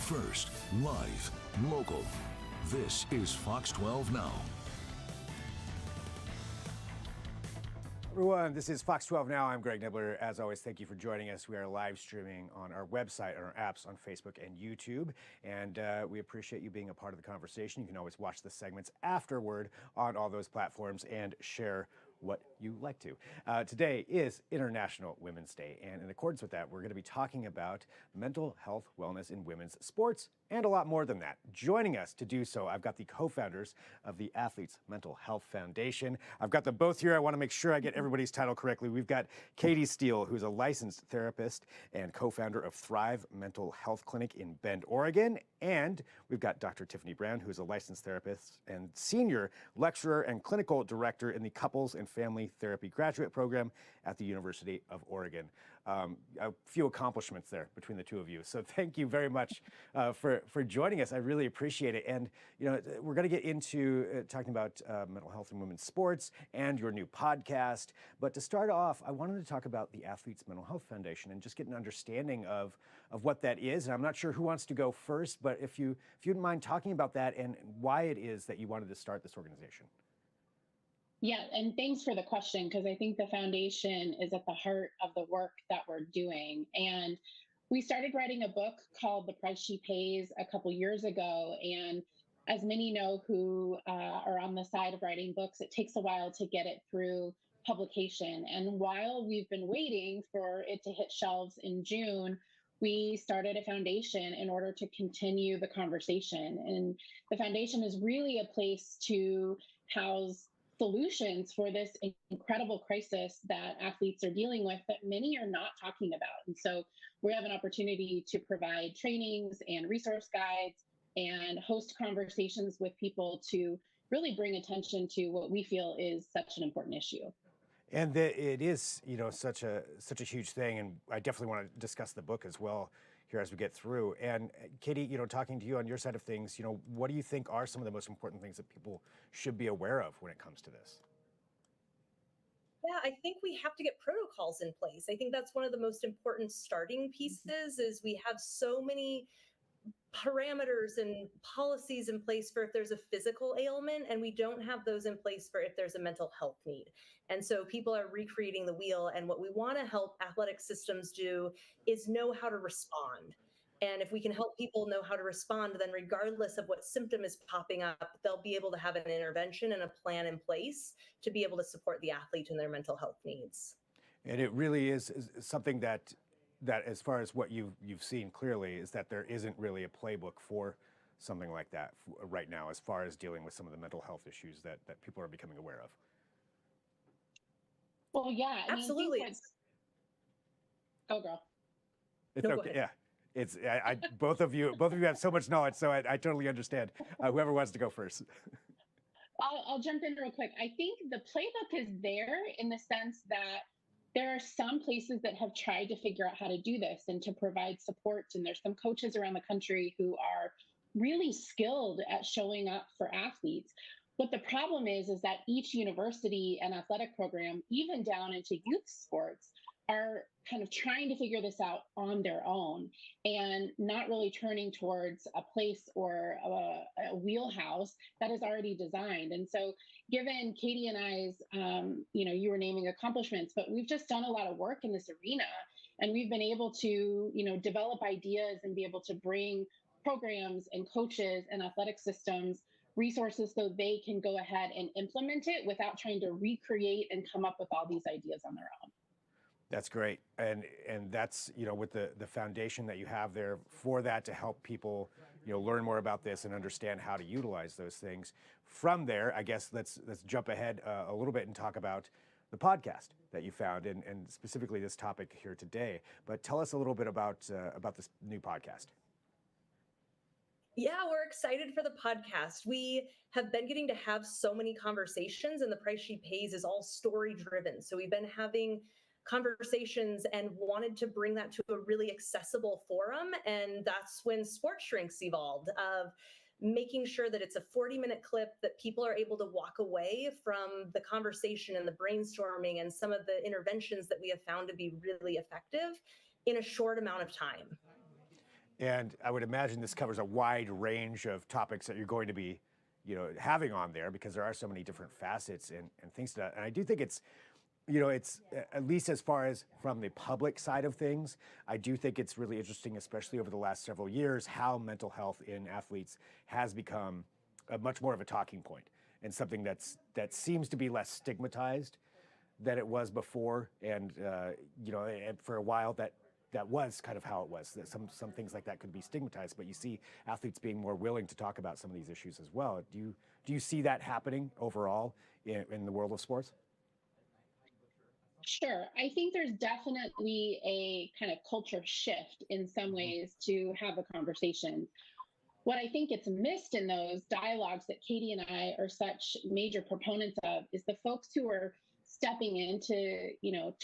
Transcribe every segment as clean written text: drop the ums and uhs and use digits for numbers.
First, live, local. This is Fox 12 Now. Everyone, this is Fox 12 Now. I'm Greg Nibbler. As always, thank you for joining us. We are live streaming on our website, on our apps, on Facebook and YouTube. And we appreciate you being a part of the conversation. You can always watch the segments afterward on all those platforms and share what you like to. Today is International Women's Day, and in accordance with that, we're going to be talking about mental health, wellness in women's sports, and a lot more than that. Joining us to do so, I've got the co-founders of the Athletes Mental Health Foundation. I've got them both here. I want to make sure I get everybody's title correctly. We've got Katie Steele, who's a licensed therapist and co-founder of Thrive Mental Health Clinic in Bend, Oregon. And we've got Dr. Tiffany Brown, who's a licensed therapist and senior lecturer and clinical director in the Couples and Family Therapy Graduate Program at the University of Oregon. A few accomplishments there between the two of you. So thank you very much for joining us. I really appreciate it. And you know, we're going to get into talking about mental health in women's sports and your new podcast. But to start off, I wanted to talk about the Athletes Mental Health Foundation and just get an understanding of what that is. And I'm not sure who wants to go first, but if you wouldn't mind talking about that and why it is that you wanted to start this organization. Yeah, and thanks for the question, because I think the foundation is at the heart of the work that we're doing. And we started writing a book called The Price She Pays a couple years ago. And as many know who are on the side of writing books, it takes a while to get it through publication. And while we've been waiting for it to hit shelves in June, we started a foundation in order to continue the conversation. And the foundation is really a place to house solutions for this incredible crisis that athletes are dealing with that many are not talking about. And so we have an opportunity to provide trainings and resource guides and host conversations with people to really bring attention to what we feel is such an important issue. And it is, you know, such a huge thing, and I definitely want to discuss the book as well here as we get through. And Katie, you know, talking to you on your side of things, you know, what do you think are some of the most important things that people should be aware of when it comes to this? Yeah, I think we have to get protocols in place. I think that's one of the most important starting pieces is we have so many parameters and policies in place for if there's a physical ailment, and we don't have those in place for if there's a mental health need. And so people are recreating the wheel. And what we want to help athletic systems do is know how to respond. And if we can help people know how to respond, then regardless of what symptom is popping up, they'll be able to have an intervention and a plan in place to be able to support the athlete in their mental health needs. And it really is something that as far as what you've seen clearly is that there isn't really a playbook for something like that right now, as far as dealing with some of the mental health issues that people are becoming aware of. Well, yeah, absolutely. Oh, girl. It's okay. Yeah, it's both of you have so much knowledge, so I totally understand. Whoever wants to go first. I'll jump in real quick. I think the playbook is there in the sense that there are some places that have tried to figure out how to do this and to provide support. And there's some coaches around the country who are really skilled at showing up for athletes. What the problem is that each university and athletic program, even down into youth sports, are kind of trying to figure this out on their own and not really turning towards a place or a wheelhouse that is already designed. And so given Katie and I's, you know, you were naming accomplishments, but we've just done a lot of work in this arena, and we've been able to, you know, develop ideas and be able to bring programs and coaches and athletic systems resources so they can go ahead and implement it without trying to recreate and come up with all these ideas on their own. That's great. And that's, you know, with the foundation that you have there for that to help people, you know, learn more about this and understand how to utilize those things. From there, I guess let's jump ahead a little bit and talk about the podcast that you found and specifically this topic here today. But tell us a little bit about this new podcast. Yeah, we're excited for the podcast. We have been getting to have so many conversations, and The Price She Pays is all story driven. So we've been having conversations and wanted to bring that to a really accessible forum. And that's when Sports Shrinks evolved, of making sure that it's a 40-minute clip that people are able to walk away from the conversation and the brainstorming and some of the interventions that we have found to be really effective in a short amount of time. And I would imagine this covers a wide range of topics that you're going to be, having on there, because there are so many different facets and things to that. And I do think it's, it's at least as far as from the public side of things, I do think it's really interesting, especially over the last several years, how mental health in athletes has become much more of a talking point and something that seems to be less stigmatized than it was before. And and for a while that was kind of how it was. That some things like that could be stigmatized, but you see athletes being more willing to talk about some of these issues as well. Do you see that happening overall in the world of sports? Sure. I think there's definitely a kind of culture shift in some ways to have a conversation. What I think gets missed in those dialogues that Katie and I are such major proponents of is the folks who are stepping in to,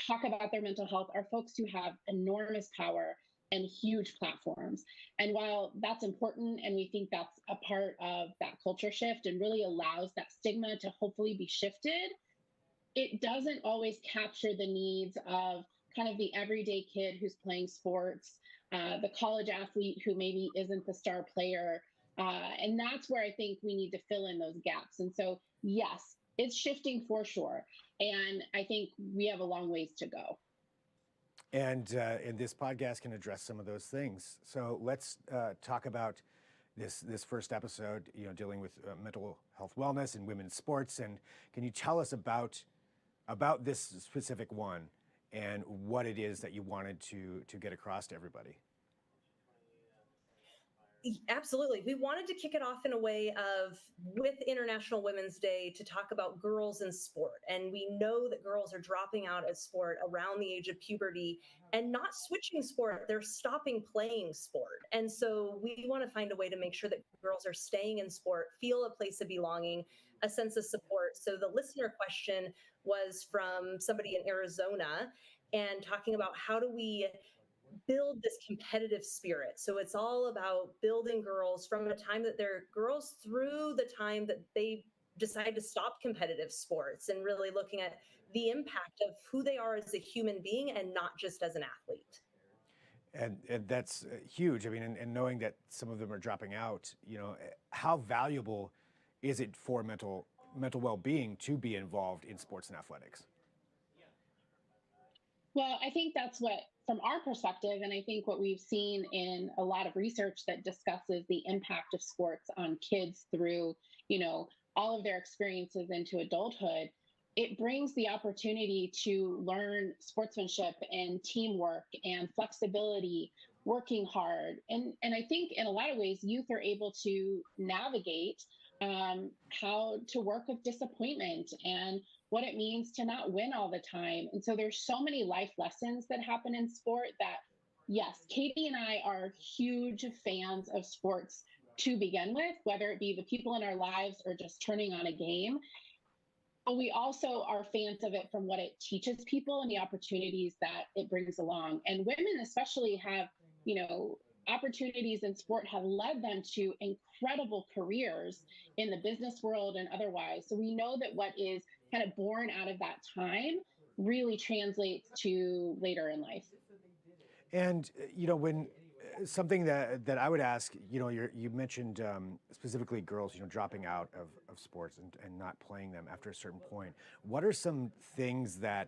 talk about their mental health are folks who have enormous power and huge platforms. And while that's important, and we think that's a part of that culture shift and really allows that stigma to hopefully be shifted, it doesn't always capture the needs of kind of the everyday kid who's playing sports, the college athlete who maybe isn't the star player. And that's where I think we need to fill in those gaps. And so, yes, it's shifting for sure. And I think we have a long ways to go. And this podcast can address some of those things. So let's talk about this first episode, dealing with mental health wellness in women's sports. And can you tell us about this specific one and what it is that you wanted to get across to everybody? Absolutely. We wanted to kick it off in a way of, with International Women's Day, to talk about girls in sport. And we know that girls are dropping out of sport around the age of puberty and not switching sport. They're stopping playing sport. And so we want to find a way to make sure that girls are staying in sport, feel a place of belonging, a sense of support. So the listener question was from somebody in Arizona and talking about how do we build this competitive spirit. So it's all about building girls from the time that they're girls through the time that they decide to stop competitive sports, and really looking at the impact of who they are as a human being and not just as an athlete. And that's huge. I mean, and knowing that some of them are dropping out, how valuable is it for mental well-being to be involved in sports and athletics? Well, I think that's what, from our perspective, and I think what we've seen in a lot of research that discusses the impact of sports on kids through, all of their experiences into adulthood, it brings the opportunity to learn sportsmanship and teamwork and flexibility, working hard. And I think in a lot of ways, youth are able to navigate how to work with disappointment and what it means to not win all the time. And so there's so many life lessons that happen in sport that, yes, Katie and I are huge fans of sports to begin with, whether it be the people in our lives or just turning on a game. But we also are fans of it from what it teaches people and the opportunities that it brings along. And women especially have, opportunities in sport have led them to incredible careers in the business world and otherwise. So we know that what is kind of born out of that time really translates to later in life. And when something that I would ask, you mentioned specifically girls, dropping out of sports and not playing them after a certain point. What are some things that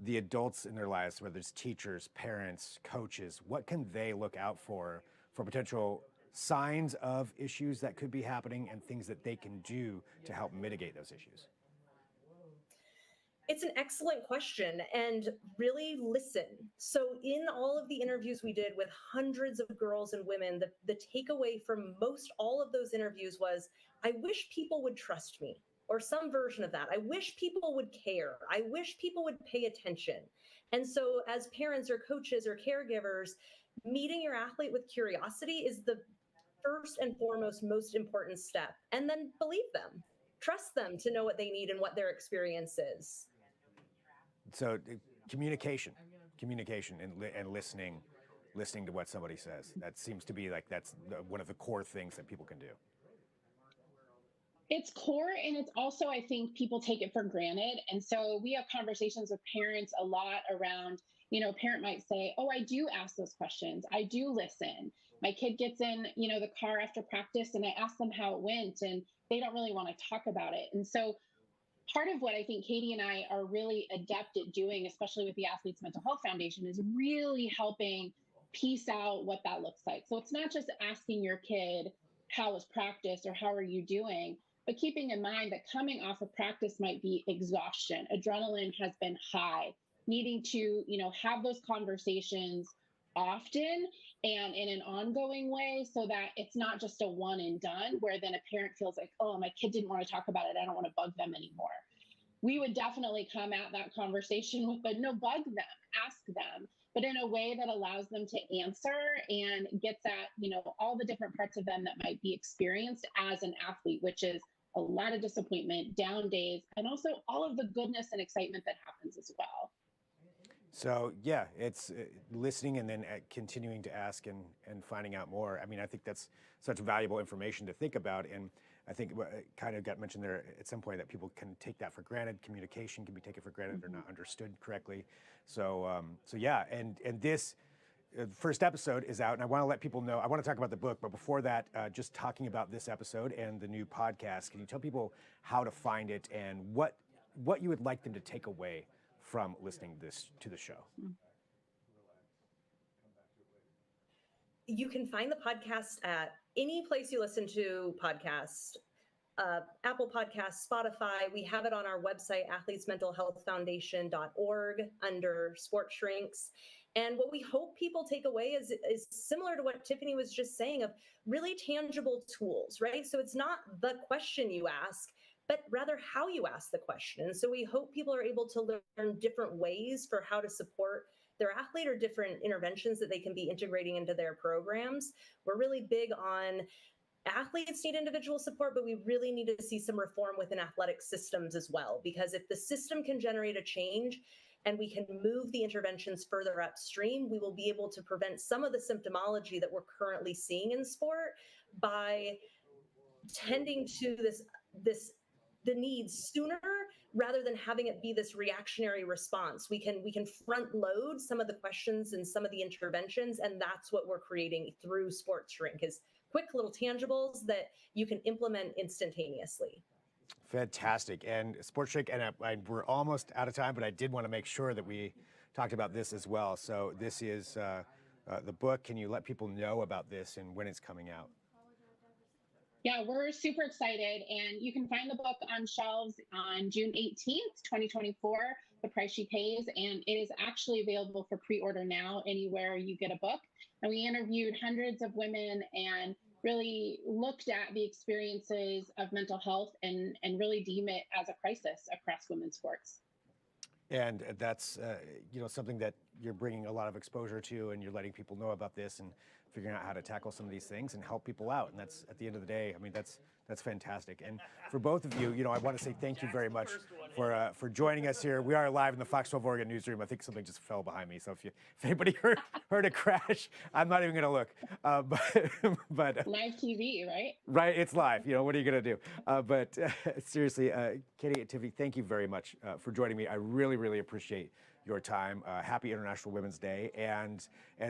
the adults in their lives, whether it's teachers, parents, coaches, what can they look out for potential signs of issues that could be happening and things that they can do to help mitigate those issues? It's an excellent question, and really listen. So in all of the interviews we did with hundreds of girls and women, the takeaway from most all of those interviews was, I wish people would trust me, or some version of that. I wish people would care. I wish people would pay attention. And so as parents or coaches or caregivers, meeting your athlete with curiosity is the first and foremost most important step. And then believe them. Trust them to know what they need and what their experience is. So communication and listening to what somebody says. That seems to be that's one of the core things that people can do. It's core, and it's also, I think people take it for granted. And so we have conversations with parents a lot around, a parent might say, oh, I do ask those questions. I do listen. My kid gets in, the car after practice and I ask them how it went and they don't really want to talk about it. And so part of what I think Katie and I are really adept at doing, especially with the Athletes Mental Health Foundation, is really helping piece out what that looks like. So it's not just asking your kid, how was practice or how are you doing, but keeping in mind that coming off of practice might be exhaustion. Adrenaline has been high, needing to, have those conversations often and in an ongoing way so that it's not just a one and done where then a parent feels like, oh, my kid didn't want to talk about it. I don't want to bug them anymore. We would definitely come at that conversation with a no, bug them, ask them, but in a way that allows them to answer and gets at, all the different parts of them that might be experienced as an athlete, which is a lot of disappointment, down days, and also all of the goodness and excitement that happens as well. So yeah, it's listening and then continuing to ask and finding out more. I mean, I think that's such valuable information to think about. And I think it kind of got mentioned there at some point that people can take that for granted. Communication can be taken for granted or not understood correctly. So yeah, and this first episode is out, and I want to let people know. I want to talk about the book, but before that, just talking about this episode and the new podcast. Can you tell people how to find it and what you would like them to take away from listening to the show? You can find the podcast at any place you listen to podcasts, Apple Podcasts, Spotify. We have it on our website, athletesmentalhealthfoundation.org, under Sport Shrinks. And what we hope people take away is similar to what Tiffany was just saying, of really tangible tools, right? So it's not the question you ask, but rather how you ask the question. And so we hope people are able to learn different ways for how to support their athlete or different interventions that they can be integrating into their programs. We're really big on athletes need individual support, but we really need to see some reform within athletic systems as well, because if the system can generate a change and we can move the interventions further upstream, we will be able to prevent some of the symptomology that we're currently seeing in sport by tending to the needs sooner rather than having it be this reactionary response. We can front load some of the questions and some of the interventions, and that's what we're creating through Sports Shrink, is quick little tangibles that you can implement instantaneously. Fantastic. And Sports Shrink, and we're almost out of time, but I did want to make sure that we talked about this as well. So this is the book. Can you let people know about this and when it's coming out? Yeah, we're super excited, and you can find the book on shelves on June 18th, 2024, The Price She Pays, and it is actually available for pre-order now anywhere you get a book. And we interviewed hundreds of women and really looked at the experiences of mental health and really deem it as a crisis across women's sports. And that's something that you're bringing a lot of exposure to, and you're letting people know about this and figuring out how to tackle some of these things and help people out. And that's, at the end of the day, I mean, that's fantastic. And for both of you, I want to say thank you very much for joining us here. We are live in the Fox 12 Oregon newsroom. I think something just fell behind me. So if anybody heard a crash, I'm not even going to look. But live TV, right? Right, it's live. What are you going to do? But seriously, Katie and Tiffany, thank you very much for joining me. I really, really appreciate your time. Happy International Women's Day, and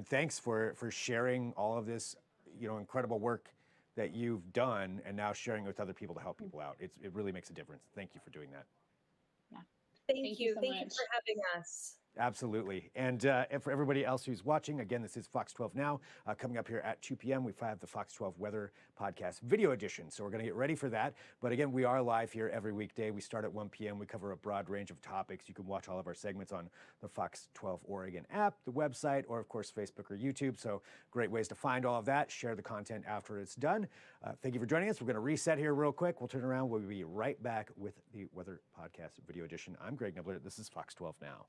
thanks for sharing all of this, incredible work that you've done, and now sharing it with other people to help people out. It really makes a difference. Thank you for doing that. Yeah. Thank you. So Thank you much. for having us. Absolutely. And for everybody else who's watching, again, this is Fox 12 Now. Coming up here at 2 p.m., we have the Fox 12 Weather Podcast video edition. So we're going to get ready for that. But again, we are live here every weekday. We start at 1 p.m. We cover a broad range of topics. You can watch all of our segments on the Fox 12 Oregon app, the website, or of course, Facebook or YouTube. So great ways to find all of that. Share the content after it's done. Thank you for joining us. We're going to reset here real quick. We'll turn around. We'll be right back with the Weather Podcast video edition. I'm Greg Nibbler. This is Fox 12 Now.